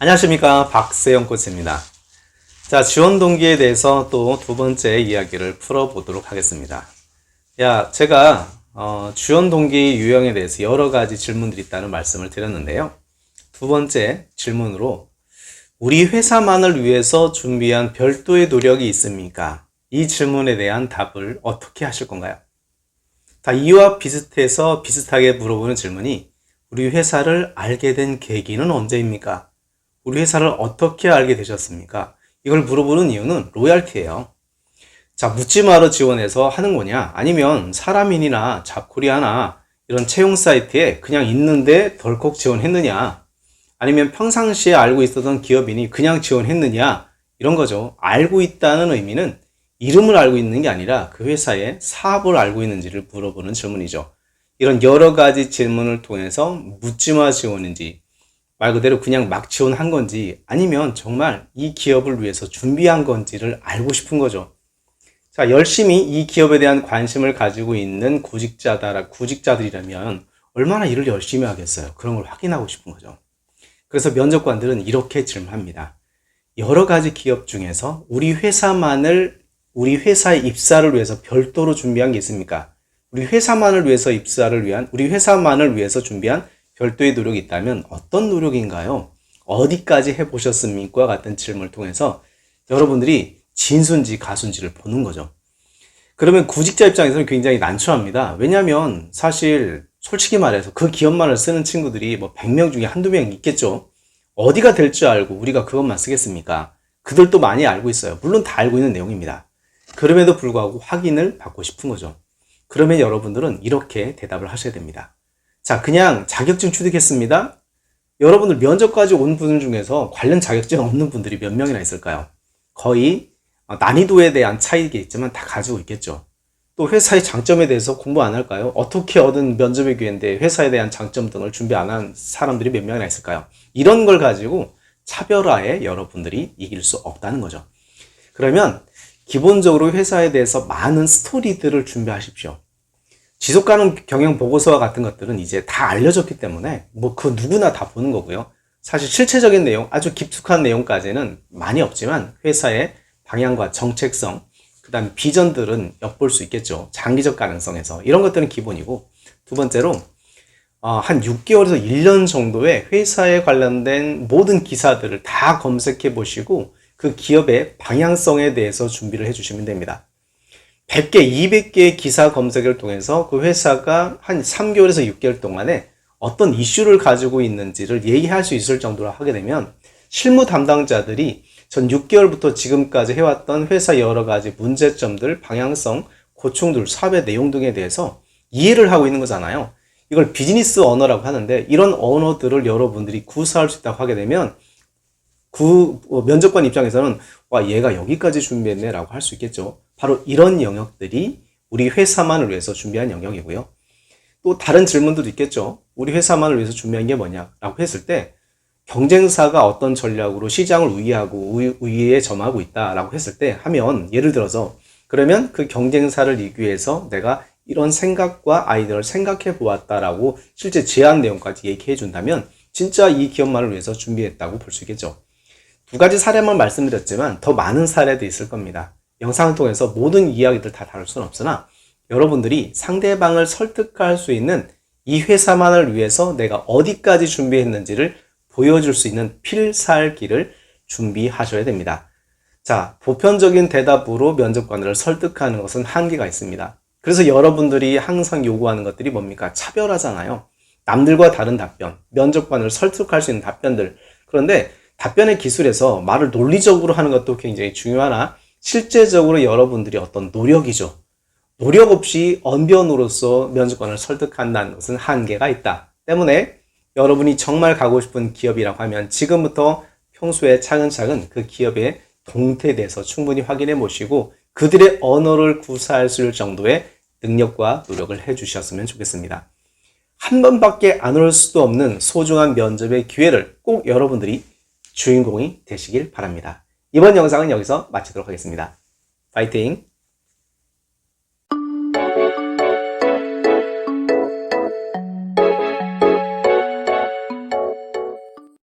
안녕하십니까, 박세영 코치입니다. 자, 지원 동기에 대해서 또 두 번째 이야기를 풀어보도록 하겠습니다. 제가 지원 동기 유형에 대해서 여러 가지 질문들이 있다는 말씀을 드렸는데요. 두 번째 질문으로 우리 회사만을 위해서 준비한 별도의 노력이 있습니까? 이 질문에 대한 답을 어떻게 하실 건가요? 다 이와 비슷해서 비슷하게 물어보는 질문이 우리 회사를 알게 된 계기는 언제입니까? 우리 회사를 어떻게 알게 되셨습니까? 이걸 물어보는 이유는 로얄티예요. 자, 묻지 마라 지원해서 하는 거냐? 아니면 사람인이나 잡코리아나 이런 채용 사이트에 그냥 있는데 덜컥 지원했느냐? 아니면 평상시에 알고 있었던 기업인이 그냥 지원했느냐? 이런 거죠. 알고 있다는 의미는 이름을 알고 있는 게 아니라 그 회사의 사업을 알고 있는지를 물어보는 질문이죠. 이런 여러 가지 질문을 통해서 묻지 마 지원인지 말 그대로 그냥 막 지원한 건지 아니면 정말 이 기업을 위해서 준비한 건지를 알고 싶은 거죠. 자, 열심히 이 기업에 대한 관심을 가지고 있는 구직자들이라면 얼마나 일을 열심히 하겠어요. 그런 걸 확인하고 싶은 거죠. 그래서 면접관들은 이렇게 질문합니다. 여러 가지 기업 중에서 우리 회사의 입사를 위해서 별도로 준비한 게 있습니까? 우리 회사만을 위해서 준비한 별도의 노력이 있다면 어떤 노력인가요? 어디까지 해보셨습니까? 같은 질문을 통해서 여러분들이 진순지 가순지를 보는 거죠. 그러면 구직자 입장에서는 굉장히 난처합니다. 왜냐하면 사실 솔직히 말해서 그 기업만을 쓰는 친구들이 뭐 100명 중에 한두 명 있겠죠. 어디가 될 줄 알고 우리가 그것만 쓰겠습니까? 그들도 많이 알고 있어요. 물론 다 알고 있는 내용입니다. 그럼에도 불구하고 확인을 받고 싶은 거죠. 그러면 여러분들은 이렇게 대답을 하셔야 됩니다. 자, 그냥 자격증 취득했습니다. 여러분들 면접까지 온 분들 중에서 관련 자격증 없는 분들이 몇 명이나 있을까요? 거의 난이도에 대한 차이겠지만 다 가지고 있겠죠. 또 회사의 장점에 대해서 공부 안 할까요? 어떻게 얻은 면접의 기회인데 회사에 대한 장점 등을 준비 안 한 사람들이 몇 명이나 있을까요? 이런 걸 가지고 차별화에 여러분들이 이길 수 없다는 거죠. 그러면 기본적으로 회사에 대해서 많은 스토리들을 준비하십시오. 지속가능 경영 보고서와 같은 것들은 이제 다 알려졌기 때문에 그 누구나 다 보는 거고요. 사실 실체적인 내용, 아주 깊숙한 내용까지는 많이 없지만 회사의 방향과 정책성, 그 다음에 비전들은 엿볼 수 있겠죠. 장기적 가능성에서. 이런 것들은 기본이고, 두 번째로 한 6개월에서 1년 정도의 회사에 관련된 모든 기사들을 다 검색해 보시고 그 기업의 방향성에 대해서 준비를 해 주시면 됩니다. 100개, 200개의 기사 검색을 통해서 그 회사가 한 3개월에서 6개월 동안에 어떤 이슈를 가지고 있는지를 얘기할 수 있을 정도로 하게 되면 실무 담당자들이 전 6개월부터 지금까지 해왔던 회사 여러 가지 문제점들, 방향성, 고충들, 사업의 내용 등에 대해서 이해를 하고 있는 거잖아요. 이걸 비즈니스 언어라고 하는데 이런 언어들을 여러분들이 구사할 수 있다고 하게 되면 면접관 입장에서는 와, 얘가 여기까지 준비했네 라고 할 수 있겠죠. 바로 이런 영역들이 우리 회사만을 위해서 준비한 영역이고요. 또 다른 질문들도 있겠죠. 우리 회사만을 위해서 준비한 게 뭐냐라고 했을 때 경쟁사가 어떤 전략으로 시장을 우위에 점하고 있다라고 했을 때 하면 예를 들어서 그러면 그 경쟁사를 이기기 위해서 내가 이런 생각과 아이디어를 생각해 보았다라고 실제 제안 내용까지 얘기해 준다면 진짜 이 기업만을 위해서 준비했다고 볼 수 있겠죠. 두 가지 사례만 말씀드렸지만 더 많은 사례도 있을 겁니다. 영상을 통해서 모든 이야기들 다 다룰 수는 없으나 여러분들이 상대방을 설득할 수 있는 이 회사만을 위해서 내가 어디까지 준비했는지를 보여줄 수 있는 필살기를 준비하셔야 됩니다. 자, 보편적인 대답으로 면접관들을 설득하는 것은 한계가 있습니다. 그래서 여러분들이 항상 요구하는 것들이 뭡니까? 차별하잖아요. 남들과 다른 답변, 면접관을 설득할 수 있는 답변들. 그런데 답변의 기술에서 말을 논리적으로 하는 것도 굉장히 중요하나 실제적으로 여러분들이 어떤 노력이죠. 노력 없이 언변으로서 면접관을 설득한다는 것은 한계가 있다. 때문에 여러분이 정말 가고 싶은 기업이라고 하면 지금부터 평소에 차근차근 그 기업의 동태에 대해서 충분히 확인해 보시고 그들의 언어를 구사할 수 있을 정도의 능력과 노력을 해 주셨으면 좋겠습니다. 한 번밖에 안 올 수도 없는 소중한 면접의 기회를 꼭 여러분들이 주인공이 되시길 바랍니다. 이번 영상은 여기서 마치도록 하겠습니다. 파이팅!